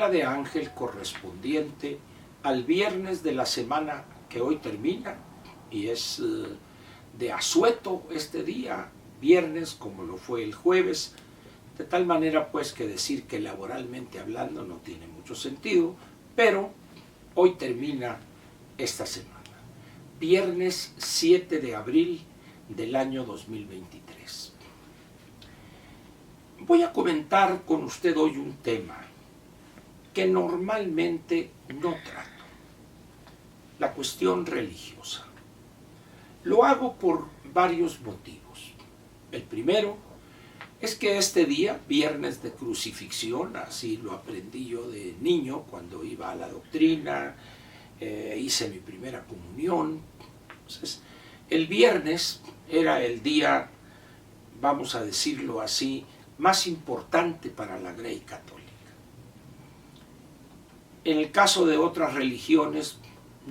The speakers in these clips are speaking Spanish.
hora de Ángel correspondiente al viernes de la semana que hoy termina, y es de asueto este día, viernes como lo fue el jueves, de tal manera pues que decir que laboralmente hablando no tiene mucho sentido, pero hoy termina esta semana, viernes 7 de abril del año 2023. Voy a comentar con usted hoy un tema que normalmente no trato, la cuestión religiosa. Lo hago por varios motivos. El primero es que este día, viernes de crucifixión, así lo aprendí yo de niño cuando iba a la doctrina, hice mi primera comunión. Entonces, el viernes era el día, vamos a decirlo así, más importante para la Grey católica. En el caso de otras religiones,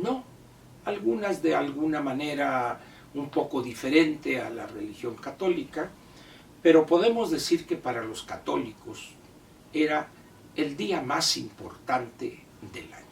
no. Algunas de alguna manera un poco diferente a la religión católica, pero podemos decir que para los católicos era el día más importante del año.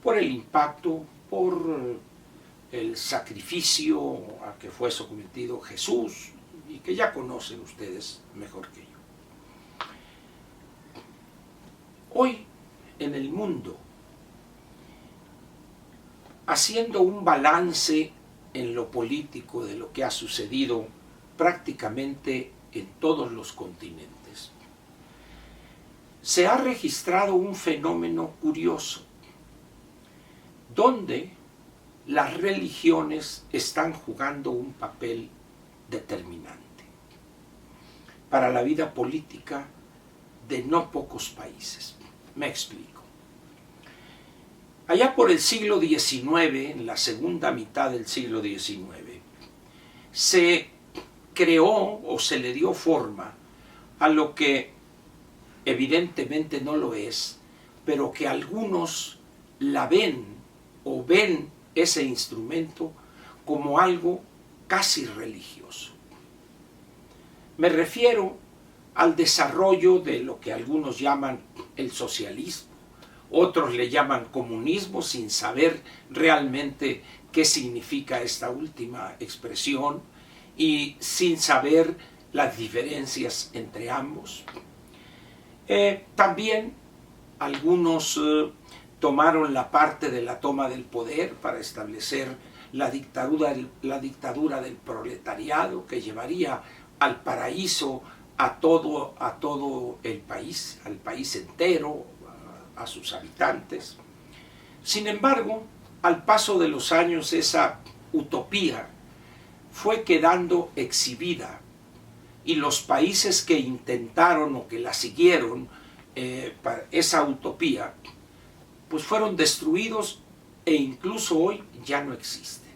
Por el impacto, por el sacrificio a que fue sometido Jesús, y que ya conocen ustedes mejor que yo. Hoy, en el mundo, haciendo un balance en lo político de lo que ha sucedido prácticamente en todos los continentes, se ha registrado un fenómeno curioso, donde las religiones están jugando un papel determinante para la vida política de no pocos países. Me explico. Allá por el siglo XIX, en la segunda mitad del siglo XIX, se creó o se le dio forma a lo que evidentemente no lo es, pero que algunos la ven o ven ese instrumento como algo casi religioso. Me refiero al desarrollo de lo que algunos llaman el socialismo, otros le llaman comunismo sin saber realmente qué significa esta última expresión y sin saber las diferencias entre ambos. También algunos tomaron la parte de la toma del poder para establecer la dictadura del proletariado que llevaría al paraíso a todo el país, al país entero, a sus habitantes. Sin embargo, al paso de los años esa utopía fue quedando exhibida y los países que intentaron o que la siguieron, esa utopía, pues fueron destruidos e incluso hoy ya no existen.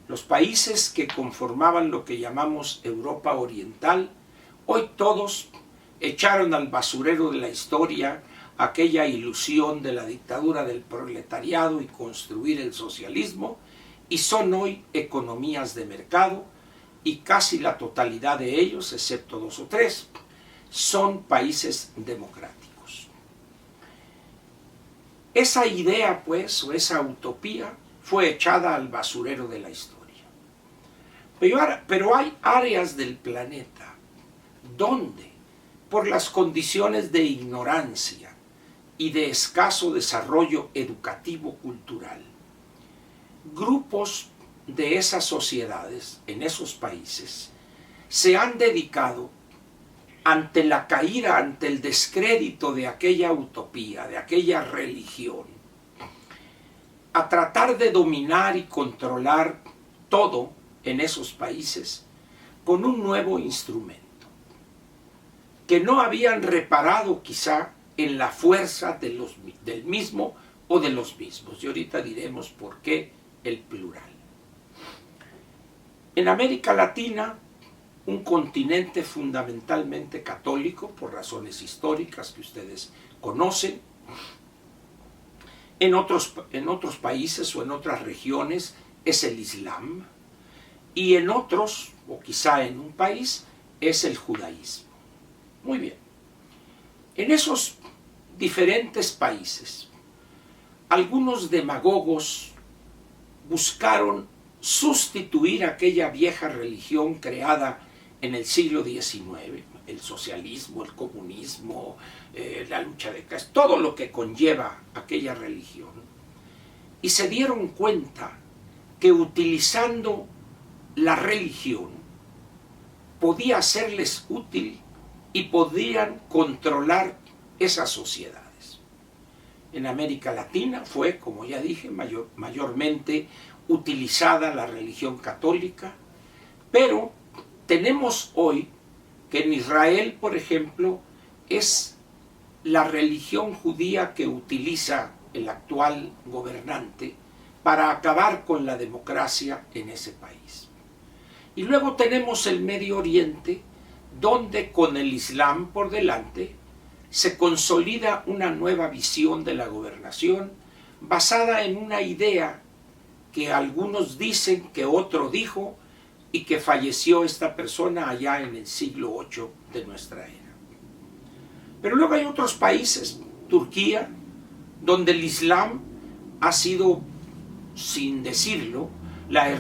Los países que conformaban lo que llamamos Europa Oriental, hoy todos echaron al basurero de la historia aquella ilusión de la dictadura del proletariado y construir el socialismo, y son hoy economías de mercado, y casi la totalidad de ellos, excepto 2 o 3, son países democráticos. Esa idea, pues, o esa utopía, fue echada al basurero de la historia. Pero hay áreas del planeta donde, por las condiciones de ignorancia y de escaso desarrollo educativo-cultural, grupos de esas sociedades, en esos países, se han dedicado ante la caída, ante el descrédito de aquella utopía, de aquella religión, a tratar de dominar y controlar todo en esos países con un nuevo instrumento, que no habían reparado quizá en la fuerza del mismo o de los mismos. Y ahorita diremos por qué el plural. En América Latina, un continente fundamentalmente católico, por razones históricas que ustedes conocen, en otros países o en otras regiones es el Islam, y en otros, o quizá en un país, es el judaísmo. Muy bien. En esos diferentes países, algunos demagogos buscaron sustituir aquella vieja religión creada en el siglo XIX, el socialismo, el comunismo, la lucha de clases, todo lo que conlleva aquella religión, y se dieron cuenta que utilizando la religión podía serles útil y podían controlar esas sociedades. En América Latina fue, como ya dije, mayormente utilizada la religión católica, pero tenemos hoy que en Israel, por ejemplo, es la religión judía que utiliza el actual gobernante para acabar con la democracia en ese país. Y luego tenemos el Medio Oriente, donde con el Islam por delante se consolida una nueva visión de la gobernación basada en una idea que algunos dicen que otro dijo y que falleció esta persona allá en el siglo VIII de nuestra era. Pero luego hay otros países, Turquía, donde el Islam ha sido, sin decirlo, la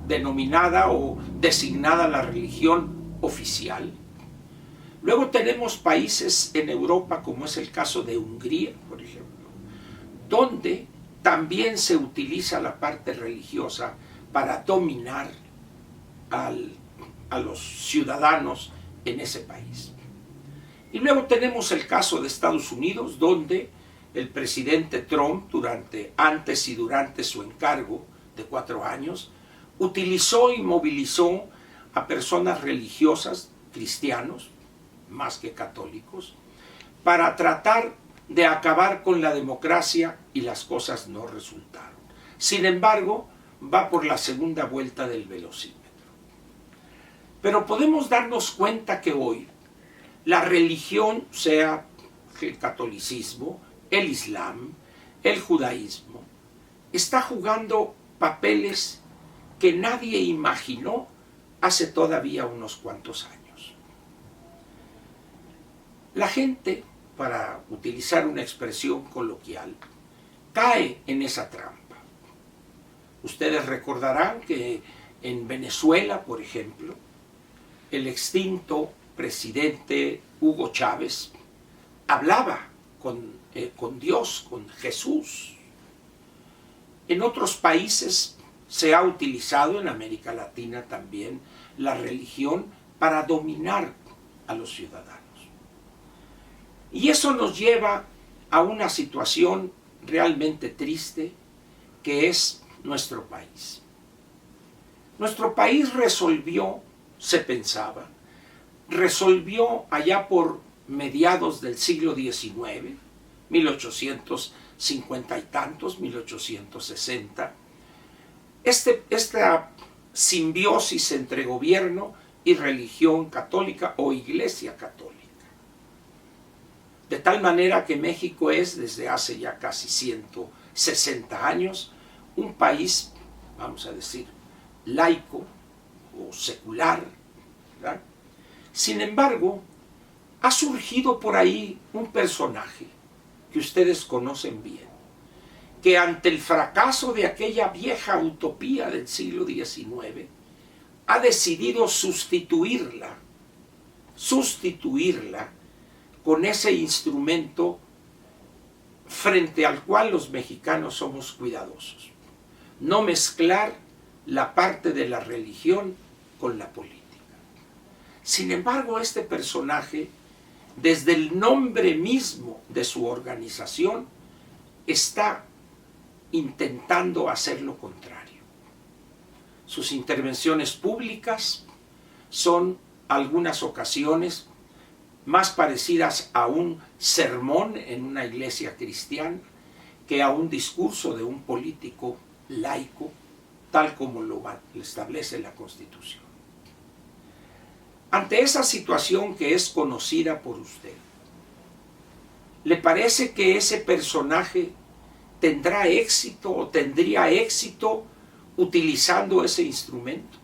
denominada o designada la religión oficial. Luego tenemos países en Europa, como es el caso de Hungría, por ejemplo, donde también se utiliza la parte religiosa para dominar a los ciudadanos en ese país. Y luego tenemos el caso de Estados Unidos, donde el presidente Trump, antes y durante su encargo de 4 años, utilizó y movilizó a personas religiosas, cristianos, más que católicos, para tratar de acabar con la democracia, y las cosas no resultaron. Sin embargo, va por la segunda vuelta del velocímetro. Pero podemos darnos cuenta que hoy la religión, sea el catolicismo, el islam, el judaísmo, está jugando papeles que nadie imaginó hace todavía unos cuantos años. La gente, para utilizar una expresión coloquial, cae en esa trampa. Ustedes recordarán que en Venezuela, por ejemplo, el extinto presidente Hugo Chávez hablaba con Dios, con Jesús. En otros países se ha utilizado, en América Latina también, la religión para dominar a los ciudadanos. Y eso nos lleva a una situación realmente triste, que es nuestro país. Nuestro país resolvió, se pensaba, resolvió allá por mediados del siglo XIX, 1850 y tantos, 1860, esta simbiosis entre gobierno y religión católica o iglesia católica. De tal manera que México es, desde hace ya casi 160 años, un país, vamos a decir, laico o secular, ¿verdad? Sin embargo, ha surgido por ahí un personaje que ustedes conocen bien, que ante el fracaso de aquella vieja utopía del siglo XIX, ha decidido sustituirla con ese instrumento frente al cual los mexicanos somos cuidadosos. No mezclar la parte de la religión con la política. Sin embargo, este personaje, desde el nombre mismo de su organización, está intentando hacer lo contrario. Sus intervenciones públicas son algunas ocasiones más parecidas a un sermón en una iglesia cristiana que a un discurso de un político laico, tal como lo establece la Constitución. Ante esa situación que es conocida por usted, ¿le parece que ese personaje tendrá éxito o tendría éxito utilizando ese instrumento?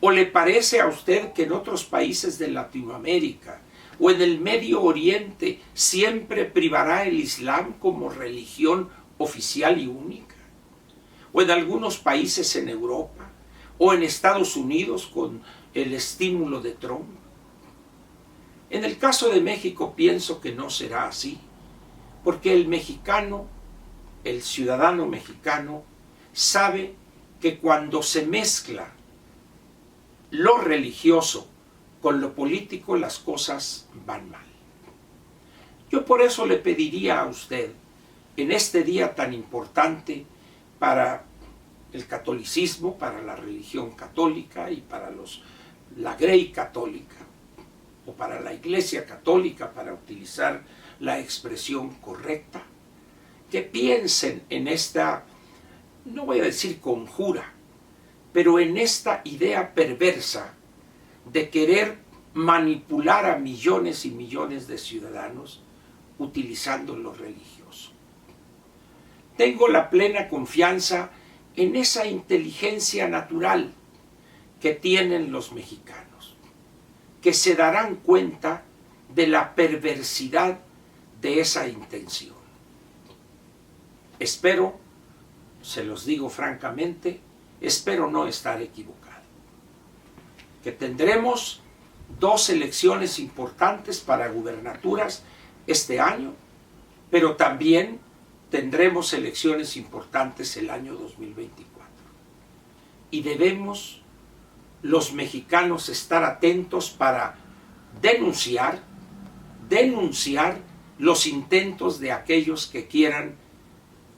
¿O le parece a usted que en otros países de Latinoamérica o en el Medio Oriente siempre privará el Islam como religión oficial y única, o en algunos países en Europa, o en Estados Unidos con el estímulo de Trump. En el caso de México pienso que no será así, porque el mexicano, el ciudadano mexicano, sabe que cuando se mezcla lo religioso con lo político, las cosas van mal. Yo por eso le pediría a usted, en este día tan importante para el catolicismo, para la religión católica y para la Grey católica, o para la Iglesia católica, para utilizar la expresión correcta, que piensen en esta, no voy a decir conjura, pero en esta idea perversa de querer manipular a millones y millones de ciudadanos utilizando lo religioso. Tengo la plena confianza en esa inteligencia natural que tienen los mexicanos, que se darán cuenta de la perversidad de esa intención. Espero, se los digo francamente, espero no estar equivocado. Que tendremos 2 elecciones importantes para gubernaturas este año, pero también tendremos elecciones importantes el año 2024. Y debemos los mexicanos estar atentos para denunciar los intentos de aquellos que quieran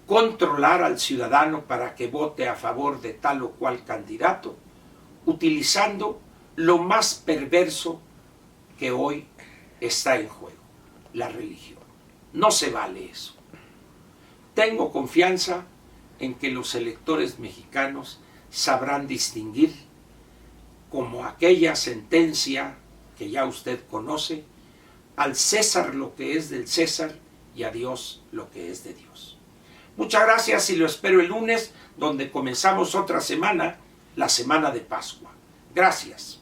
controlar al ciudadano para que vote a favor de tal o cual candidato, utilizando lo más perverso que hoy está en juego, la religión. No se vale eso. Tengo confianza en que los electores mexicanos sabrán distinguir, como aquella sentencia que ya usted conoce, al César lo que es del César y a Dios lo que es de Dios. Muchas gracias y lo espero el lunes, donde comenzamos otra semana, la semana de Pascua. Gracias.